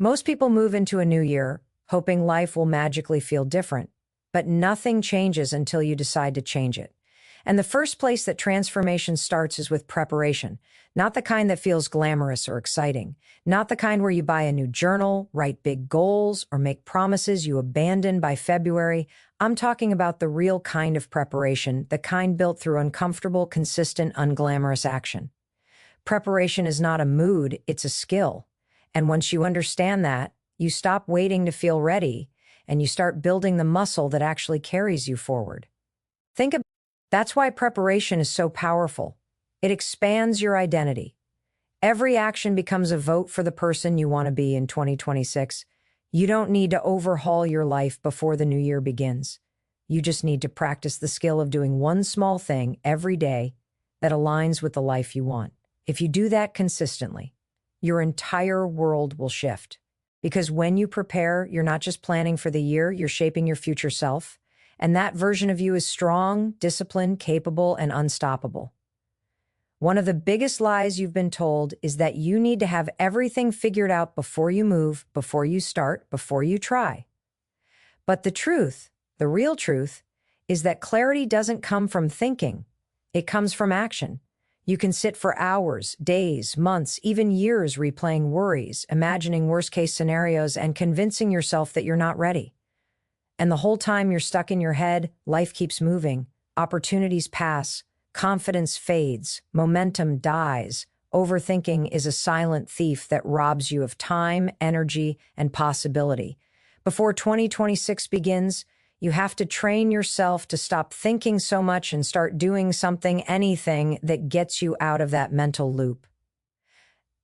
Most people move into a new year hoping life will magically feel different, but nothing changes until you decide to change it. And the first place that transformation starts is with preparation, not the kind that feels glamorous or exciting, not the kind where you buy a new journal, write big goals, or make promises you abandon by February. I'm talking about the real kind of preparation, the kind built through uncomfortable, consistent, unglamorous action. Preparation is not a mood, it's a skill. And once you understand that, you stop waiting to feel ready, and you start building the muscle that actually carries you forward. That's why preparation is so powerful. It expands your identity. Every action becomes a vote for the person you want to be in 2026. You don't need to overhaul your life before the new year begins. You just need to practice the skill of doing one small thing every day that aligns with the life you want. If you do that consistently, your entire world will shift. Because when you prepare, you're not just planning for the year, you're shaping your future self. And that version of you is strong, disciplined, capable, and unstoppable. One of the biggest lies you've been told is that you need to have everything figured out before you move, before you start, before you try. But the truth, the real truth, is that clarity doesn't come from thinking. It comes from action. You can sit for hours, days, months, even years replaying worries, imagining worst-case scenarios, and convincing yourself that you're not ready. And the whole time you're stuck in your head, life keeps moving, opportunities pass, confidence fades, momentum dies. Overthinking is a silent thief that robs you of time, energy, and possibility. Before 2026 begins, you have to train yourself to stop thinking so much and start doing something, anything that gets you out of that mental loop.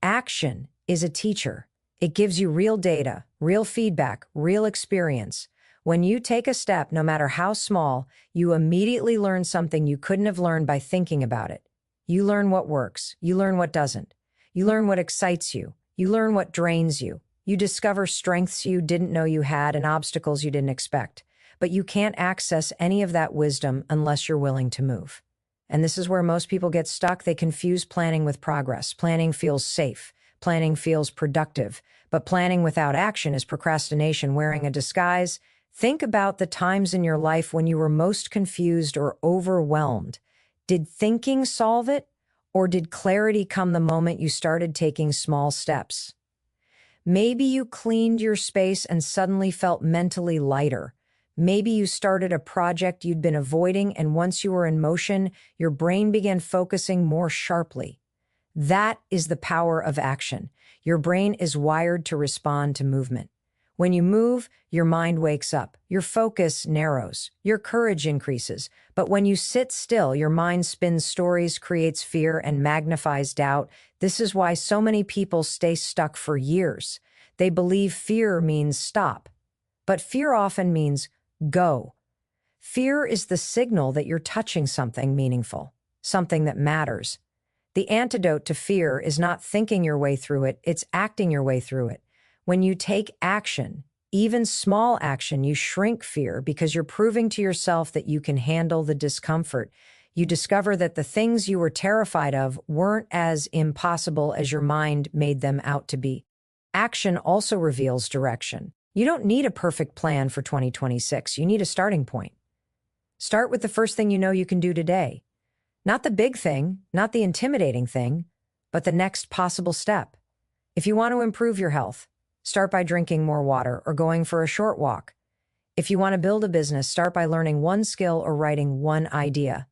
Action is a teacher. It gives you real data, real feedback, real experience. When you take a step, no matter how small, you immediately learn something you couldn't have learned by thinking about it. You learn what works. You learn what doesn't. You learn what excites you. You learn what drains you. You discover strengths you didn't know you had and obstacles you didn't expect. But you can't access any of that wisdom unless you're willing to move. And this is where most people get stuck. They confuse planning with progress. Planning feels safe. Planning feels productive. But planning without action is procrastination wearing a disguise. Think about the times in your life when you were most confused or overwhelmed. Did thinking solve it, or did clarity come the moment you started taking small steps? Maybe you cleaned your space and suddenly felt mentally lighter. Maybe you started a project you'd been avoiding, and once you were in motion, your brain began focusing more sharply. That is the power of action. Your brain is wired to respond to movement. When you move, your mind wakes up, your focus narrows, your courage increases. But when you sit still, your mind spins stories, creates fear, and magnifies doubt. This is why so many people stay stuck for years. They believe fear means stop, but fear often means go. Fear is the signal that you're touching something meaningful, something that matters. The antidote to fear is not thinking your way through it, it's acting your way through it. When you take action, even small action, you shrink fear because you're proving to yourself that you can handle the discomfort. You discover that the things you were terrified of weren't as impossible as your mind made them out to be. Action also reveals direction. You don't need a perfect plan for 2026. You need a starting point. Start with the first thing you know you can do today. Not the big thing, not the intimidating thing, but the next possible step. If you want to improve your health, start by drinking more water or going for a short walk. If you want to build a business, start by learning one skill or writing one idea.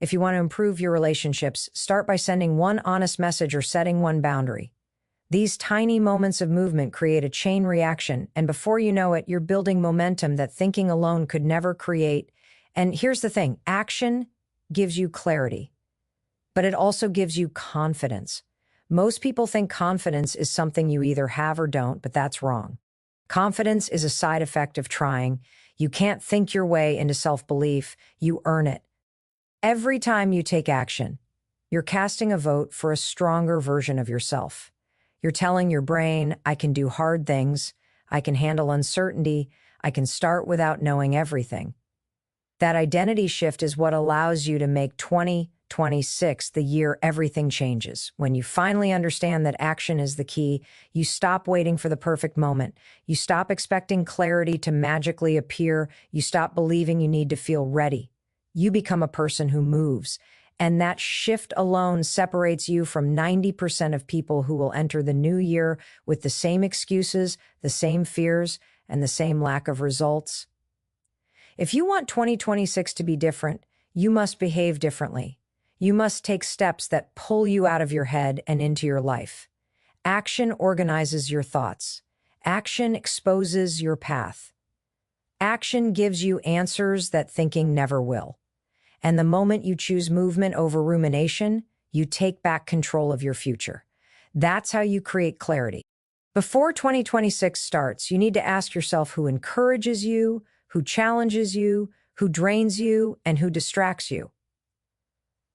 If you want to improve your relationships, start by sending one honest message or setting one boundary. These tiny moments of movement create a chain reaction, and before you know it, you're building momentum that thinking alone could never create. And here's the thing, action gives you clarity, but it also gives you confidence. Most people think confidence is something you either have or don't, but that's wrong. Confidence is a side effect of trying. You can't think your way into self-belief, you earn it. Every time you take action, you're casting a vote for a stronger version of yourself. You're telling your brain, I can do hard things, I can handle uncertainty, I can start without knowing everything. That identity shift is what allows you to make 20, 2026, the year everything changes. When you finally understand that action is the key, you stop waiting for the perfect moment. You stop expecting clarity to magically appear. You stop believing you need to feel ready. You become a person who moves. And that shift alone separates you from 90% of people who will enter the new year with the same excuses, the same fears, and the same lack of results. If you want 2026 to be different, you must behave differently. You must take steps that pull you out of your head and into your life. Action organizes your thoughts. Action exposes your path. Action gives you answers that thinking never will. And the moment you choose movement over rumination, you take back control of your future. That's how you create clarity. Before 2026 starts, you need to ask yourself who encourages you, who challenges you, who drains you, and who distracts you.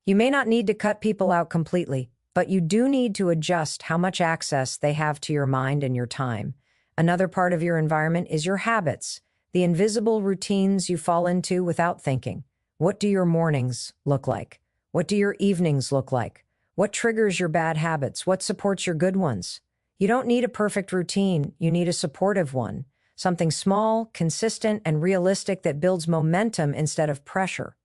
You may not need to cut people out completely, but you do need to adjust how much access they have to your mind and your time. Another part of your environment is your habits, the invisible routines you fall into without thinking. What do your mornings look like? What do your evenings look like? What triggers your bad habits? What supports your good ones? You don't need a perfect routine. You need a supportive one. Something small, consistent, and realistic that builds momentum instead of pressure.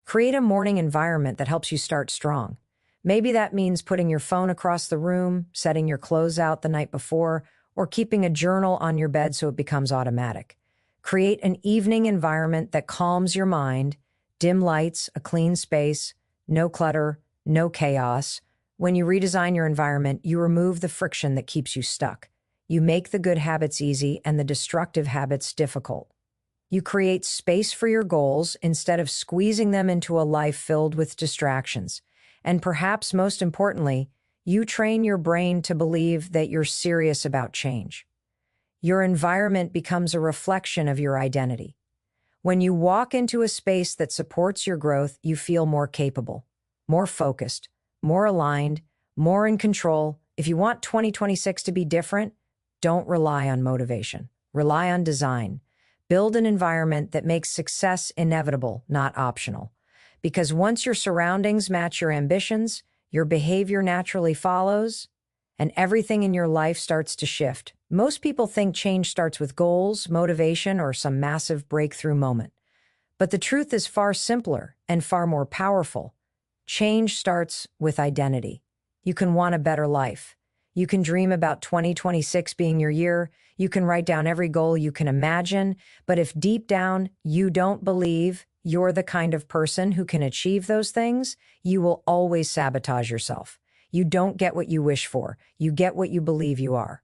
Create a morning environment that helps you start strong. Maybe that means putting your phone across the room, setting your clothes out the night before, or keeping a journal on your bed so it becomes automatic. Create an evening environment that calms your mind. Dim lights, a clean space, no clutter, no chaos. When you redesign your environment, you remove the friction that keeps you stuck. You make the good habits easy and the destructive habits difficult. You create space for your goals instead of squeezing them into a life filled with distractions. And perhaps most importantly, you train your brain to believe that you're serious about change. Your environment becomes a reflection of your identity. When you walk into a space that supports your growth, you feel more capable, more focused, more aligned, more in control. If you want 2026 to be different, don't rely on motivation. Rely on design. Build an environment that makes success inevitable, not optional. Because once your surroundings match your ambitions, your behavior naturally follows, and everything in your life starts to shift. Most people think change starts with goals, motivation, or some massive breakthrough moment. But the truth is far simpler and far more powerful. Change starts with identity. You can want a better life. You can dream about 2026 being your year. You can write down every goal you can imagine. But if deep down you don't believe you're the kind of person who can achieve those things, you will always sabotage yourself. You don't get what you wish for. You get what you believe you are.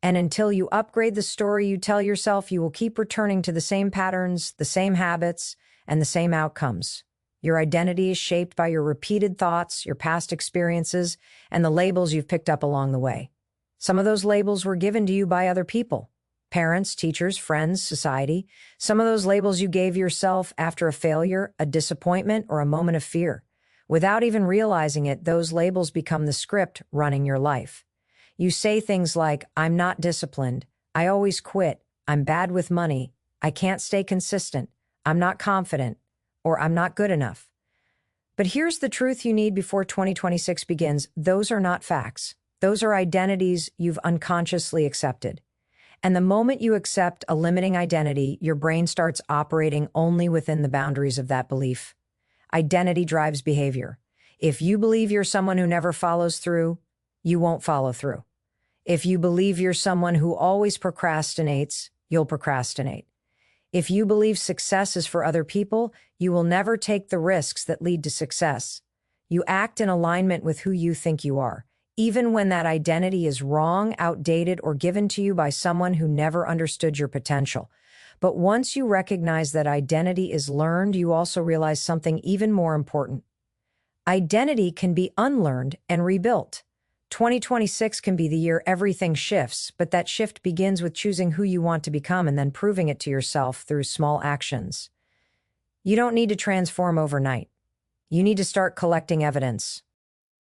And until you upgrade the story you tell yourself, you will keep returning to the same patterns, the same habits, and the same outcomes. Your identity is shaped by your repeated thoughts, your past experiences, and the labels you've picked up along the way. Some of those labels were given to you by other people, parents, teachers, friends, society. Some of those labels you gave yourself after a failure, a disappointment, or a moment of fear. Without even realizing it, those labels become the script running your life. You say things like, I'm not disciplined, I always quit, I'm bad with money, I can't stay consistent, I'm not confident, or I'm not good enough. But here's the truth you need before 2026 begins. Those are not facts. Those are identities you've unconsciously accepted. And the moment you accept a limiting identity, your brain starts operating only within the boundaries of that belief. Identity drives behavior. If you believe you're someone who never follows through, you won't follow through. If you believe you're someone who always procrastinates, you'll procrastinate. If you believe success is for other people, you will never take the risks that lead to success. You act in alignment with who you think you are, even when that identity is wrong, outdated, or given to you by someone who never understood your potential. But once you recognize that identity is learned, you also realize something even more important. Identity can be unlearned and rebuilt. 2026 can be the year everything shifts, but that shift begins with choosing who you want to become and then proving it to yourself through small actions. You don't need to transform overnight. You need to start collecting evidence.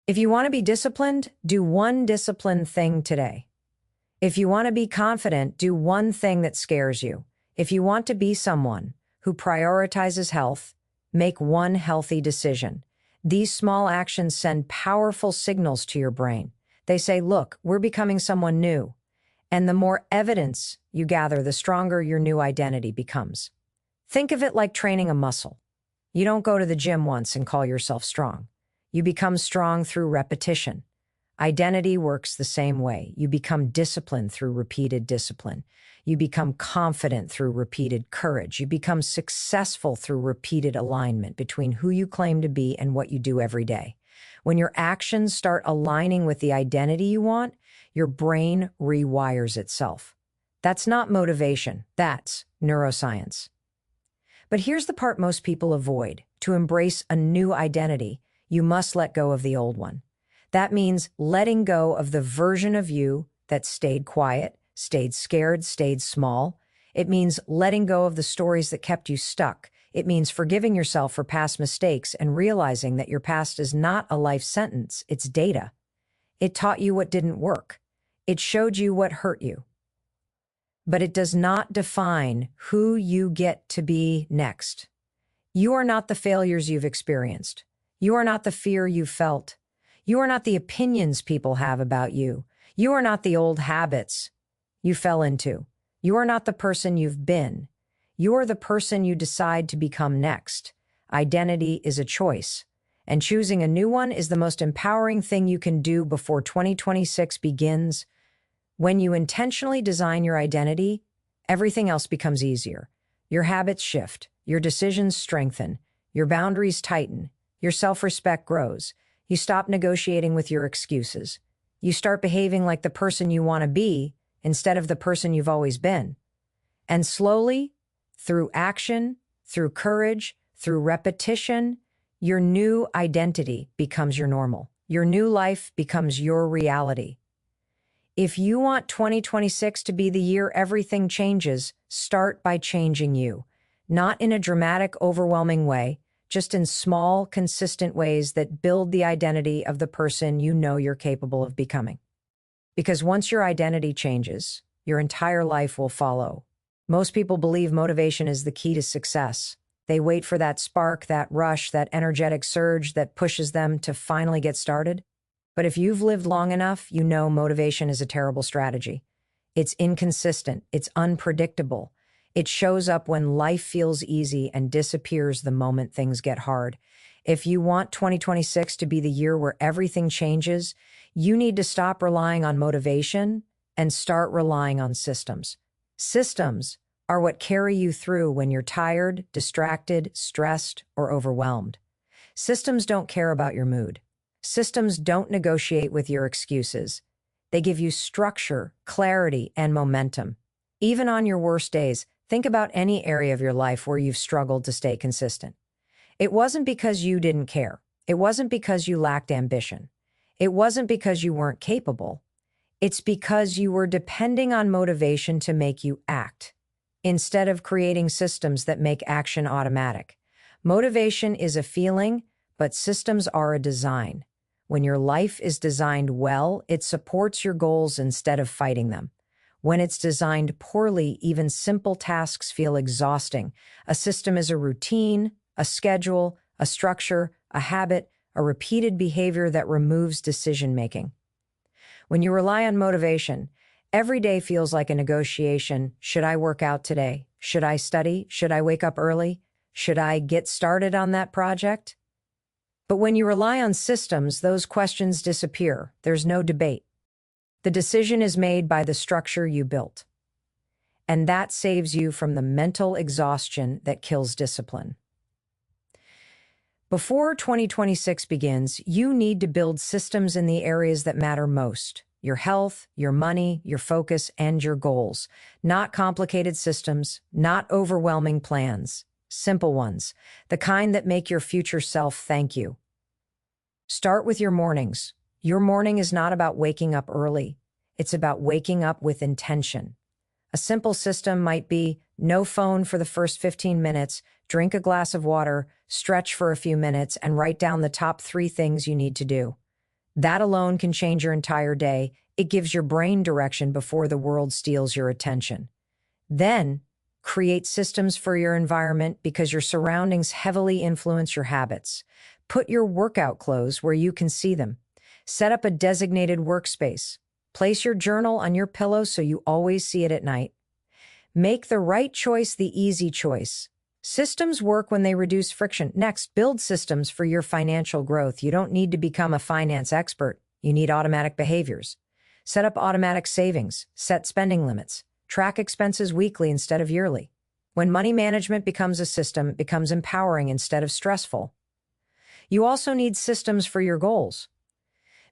If you want to be disciplined, do one disciplined thing today. If you want to be confident, do one thing that scares you. If you want to be someone who prioritizes health, make one healthy decision. These small actions send powerful signals to your brain. They say, look, we're becoming someone new. And the more evidence you gather, the stronger your new identity becomes. Think of it like training a muscle. You don't go to the gym once and call yourself strong. You become strong through repetition. Identity works the same way. You become disciplined through repeated discipline. You become confident through repeated courage. You become successful through repeated alignment between who you claim to be and what you do every day. When your actions start aligning with the identity you want, your brain rewires itself. That's not motivation. That's neuroscience. But here's the part most people avoid. To embrace a new identity, you must let go of the old one. That means letting go of the version of you that stayed quiet, stayed scared, stayed small. It means letting go of the stories that kept you stuck. It means forgiving yourself for past mistakes and realizing that your past is not a life sentence, it's data. It taught you what didn't work. It showed you what hurt you. But it does not define who you get to be next. You are not the failures you've experienced. You are not the fear you felt. You are not the opinions people have about you. You are not the old habits you fell into. You are not the person you've been. You are the person you decide to become next. Identity is a choice, and choosing a new one is the most empowering thing you can do before 2026 begins. When you intentionally design your identity, everything else becomes easier. Your habits shift, your decisions strengthen, your boundaries tighten, your self-respect grows. You stop negotiating with your excuses. You start behaving like the person you want to be instead of the person you've always been. And slowly, through action, through courage, through repetition, your new identity becomes your normal. Your new life becomes your reality. If you want 2026 to be the year everything changes, start by changing you. Not in a dramatic, overwhelming way, just in small, consistent ways that build the identity of the person you know you're capable of becoming. Because once your identity changes, your entire life will follow. Most people believe motivation is the key to success. They wait for that spark, that rush, that energetic surge that pushes them to finally get started. But if you've lived long enough, you know motivation is a terrible strategy. It's inconsistent. It's unpredictable. It shows up when life feels easy and disappears the moment things get hard. If you want 2026 to be the year where everything changes, you need to stop relying on motivation and start relying on systems. Systems are what carry you through when you're tired, distracted, stressed, or overwhelmed. Systems don't care about your mood. Systems don't negotiate with your excuses. They give you structure, clarity, and momentum. Even on your worst days, think about any area of your life where you've struggled to stay consistent. It wasn't because you didn't care. It wasn't because you lacked ambition. It wasn't because you weren't capable. It's because you were depending on motivation to make you act, instead of creating systems that make action automatic. Motivation is a feeling, but systems are a design. When your life is designed well, it supports your goals instead of fighting them. When it's designed poorly, even simple tasks feel exhausting. A system is a routine, a schedule, a structure, a habit, a repeated behavior that removes decision-making. When you rely on motivation, every day feels like a negotiation. Should I work out today? Should I study? Should I wake up early? Should I get started on that project? But when you rely on systems, those questions disappear. There's no debate. The decision is made by the structure you built. And that saves you from the mental exhaustion that kills discipline. Before 2026 begins, you need to build systems in the areas that matter most: your health, your money, your focus, and your goals. Not complicated systems, not overwhelming plans. Simple ones, the kind that make your future self thank you. Start with your mornings. Your morning is not about waking up early. It's about waking up with intention. A simple system might be no phone for the first 15 minutes, drink a glass of water, stretch for a few minutes, and write down the top 3 things you need to do. That alone can change your entire day. It gives your brain direction before the world steals your attention. Then, create systems for your environment because your surroundings heavily influence your habits. Put your workout clothes where you can see them. Set up a designated workspace. Place your journal on your pillow so you always see it at night. Make the right choice the easy choice. Systems work when they reduce friction. Next, build systems for your financial growth. You don't need to become a finance expert. You need automatic behaviors. Set up automatic savings. Set spending limits. Track expenses weekly instead of yearly. When money management becomes a system, it becomes empowering instead of stressful. You also need systems for your goals.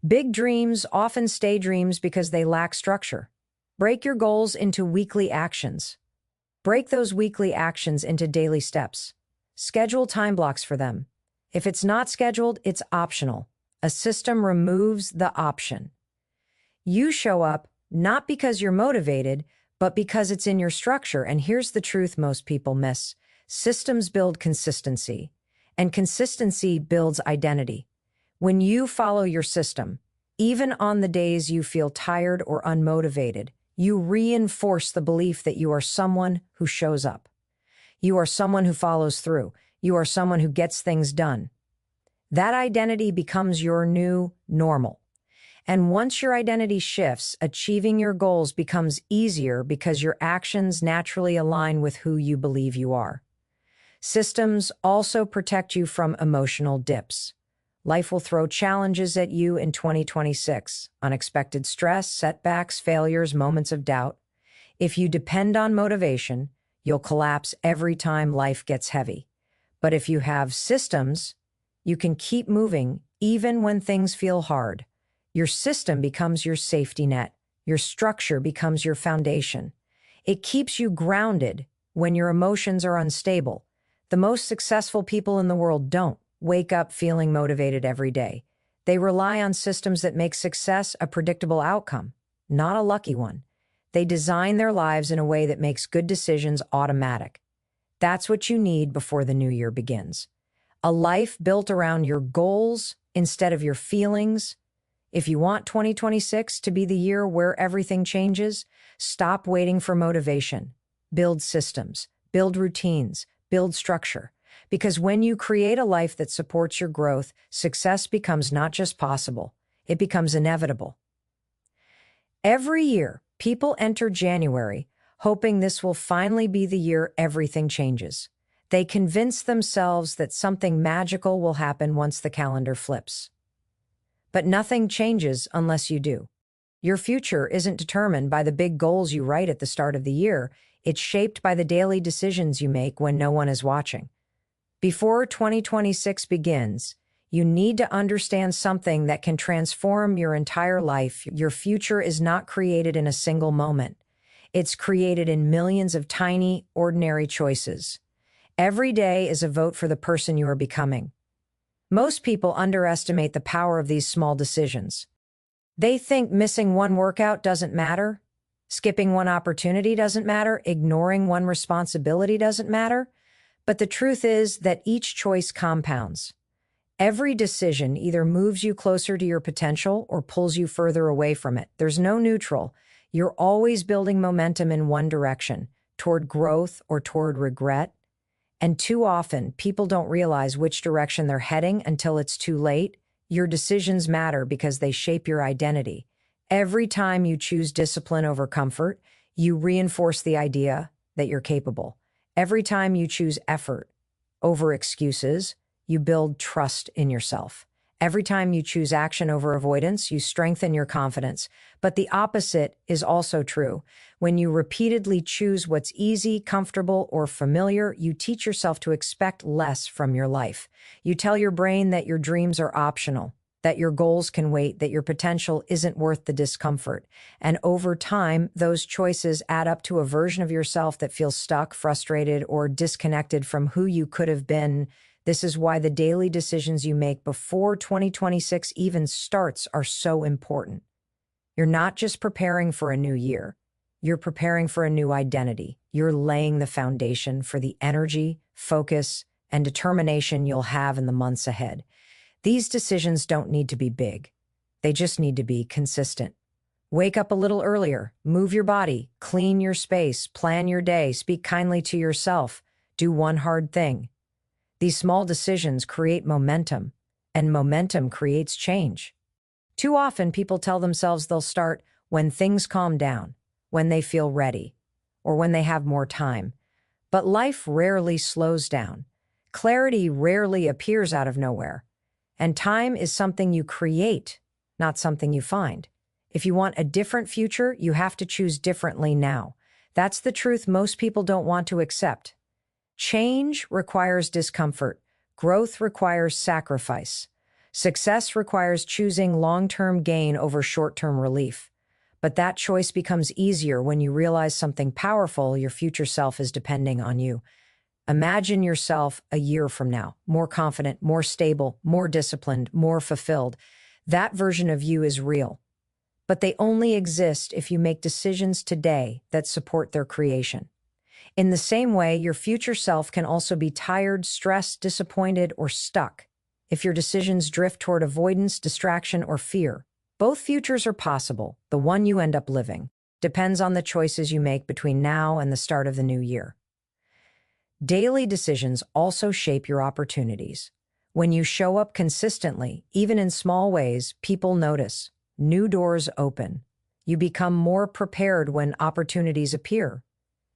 Big dreams often stay dreams because they lack structure. Break your goals into weekly actions. Break those weekly actions into daily steps. Schedule time blocks for them. If it's not scheduled, it's optional. A system removes the option. You show up not because you're motivated, but because it's in your structure. And here's the truth most people miss. Systems build consistency, and consistency builds identity. When you follow your system, even on the days you feel tired or unmotivated, you reinforce the belief that you are someone who shows up. You are someone who follows through. You are someone who gets things done. That identity becomes your new normal. And once your identity shifts, achieving your goals becomes easier because your actions naturally align with who you believe you are. Systems also protect you from emotional dips. Life will throw challenges at you in 2026. Unexpected stress, setbacks, failures, moments of doubt. If you depend on motivation, you'll collapse every time life gets heavy. But if you have systems, you can keep moving even when things feel hard. Your system becomes your safety net. Your structure becomes your foundation. It keeps you grounded when your emotions are unstable. The most successful people in the world don't wake up feeling motivated every day. They rely on systems that make success a predictable outcome, not a lucky one. They design their lives in a way that makes good decisions automatic. That's what you need before the new year begins. A life built around your goals instead of your feelings. If you want 2026 to be the year where everything changes, stop waiting for motivation. Build systems, build routines, build structure. Because when you create a life that supports your growth, success becomes not just possible, it becomes inevitable. Every year, people enter January hoping this will finally be the year everything changes. They convince themselves that something magical will happen once the calendar flips. But nothing changes unless you do. Your future isn't determined by the big goals you write at the start of the year. It's shaped by the daily decisions you make when no one is watching. Before 2026 begins, you need to understand something that can transform your entire life. Your future is not created in a single moment. It's created in millions of tiny, ordinary choices. Every day is a vote for the person you are becoming. Most people underestimate the power of these small decisions. They think missing one workout doesn't matter, skipping one opportunity doesn't matter, ignoring one responsibility doesn't matter. But the truth is that each choice compounds. Every decision either moves you closer to your potential or pulls you further away from it. There's no neutral. You're always building momentum in one direction, toward growth or toward regret. And too often, people don't realize which direction they're heading until it's too late. Your decisions matter because they shape your identity. Every time you choose discipline over comfort, you reinforce the idea that you're capable. Every time you choose effort over excuses, you build trust in yourself. Every time you choose action over avoidance, you strengthen your confidence. But the opposite is also true. When you repeatedly choose what's easy, comfortable, or familiar, you teach yourself to expect less from your life. You tell your brain that your dreams are optional, that your goals can wait, that your potential isn't worth the discomfort. And over time, those choices add up to a version of yourself that feels stuck, frustrated, or disconnected from who you could have been. This is why the daily decisions you make before 2026 even starts are so important. You're not just preparing for a new year. You're preparing for a new identity. You're laying the foundation for the energy, focus, and determination you'll have in the months ahead. These decisions don't need to be big. They just need to be consistent. Wake up a little earlier, move your body, clean your space, plan your day, speak kindly to yourself, do one hard thing. These small decisions create momentum. and momentum creates change. Too often, people tell themselves they'll start when things calm down, when they feel ready, or when they have more time. But life rarely slows down. Clarity rarely appears out of nowhere. And time is something you create, not something you find. If you want a different future, you have to choose differently now. That's the truth most people don't want to accept. Change requires discomfort. Growth requires sacrifice. Success requires choosing long-term gain over short-term relief. But that choice becomes easier when you realize something powerful: your future self is depending on you. Imagine yourself a year from now, more confident, more stable, more disciplined, more fulfilled. That version of you is real. But they only exist if you make decisions today that support their creation. In the same way, your future self can also be tired, stressed, disappointed, or stuck if your decisions drift toward avoidance, distraction, or fear. Both futures are possible. The one you end up living depends on the choices you make between now and the start of the new year. Daily decisions also shape your opportunities. When you show up consistently, even in small ways, people notice. New doors open. You become more prepared when opportunities appear.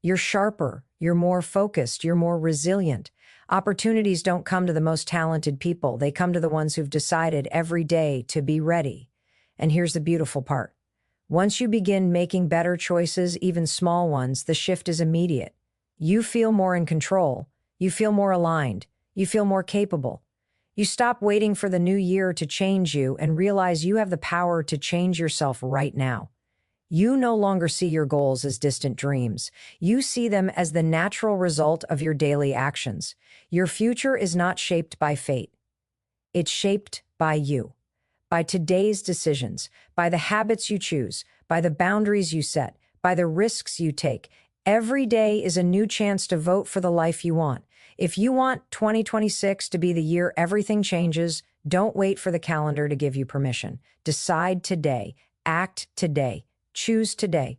You're sharper, you're more focused, you're more resilient. Opportunities don't come to the most talented people. They come to the ones who've decided every day to be ready. And here's the beautiful part. Once you begin making better choices, even small ones, the shift is immediate. You feel more in control. You feel more aligned. You feel more capable. You stop waiting for the new year to change you and realize you have the power to change yourself right now. You no longer see your goals as distant dreams. You see them as the natural result of your daily actions. Your future is not shaped by fate. It's shaped by you, by today's decisions, by the habits you choose, by the boundaries you set, by the risks you take. Every day is a new chance to vote for the life you want. If you want 2026 to be the year everything changes, don't wait for the calendar to give you permission. Decide today. Act today. Choose today.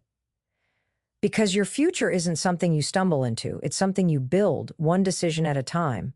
Because your future isn't something you stumble into. It's something you build one decision at a time.